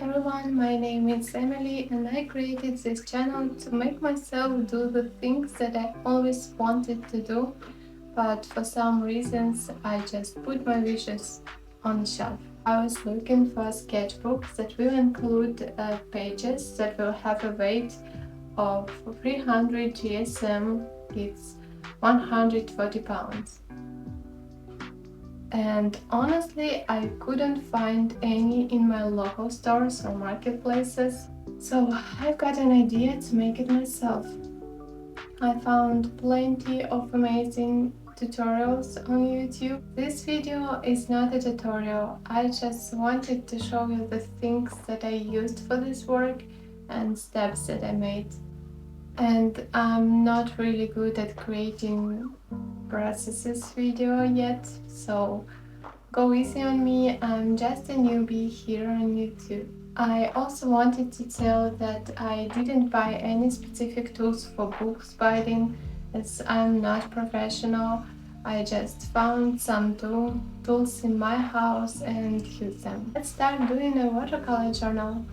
everyone, my name is Emily and I created this channel to make myself do the things that I always wanted to do, but for some reasons I just put my wishes on the shelf. I was looking for sketchbooks that will include pages that will have a weight of 300 GSM, it's 140 pounds. And honestly, I couldn't find any in my local stores or marketplaces, so I've got an idea to make it myself. I found plenty of amazing tutorials on YouTube. This video is not a tutorial, I just wanted to show you the things that I used for this work and steps that I made. And I'm not really good at creating processes video yet, so go easy on me, I'm just a newbie here on YouTube. I also wanted to tell that I didn't buy any specific tools for bookbinding as I'm not professional. I just found some tools in my house and used them. Let's start doing a watercolor journal.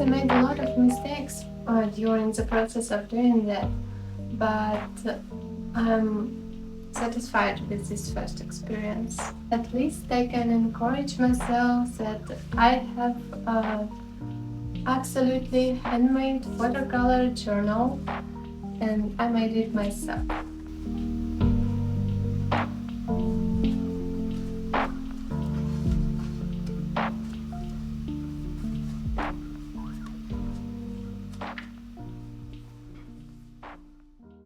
I made a lot of mistakes during the process of doing that, but I'm satisfied with this first experience. At least I can encourage myself that I have absolutely handmade watercolor journal and I made it myself.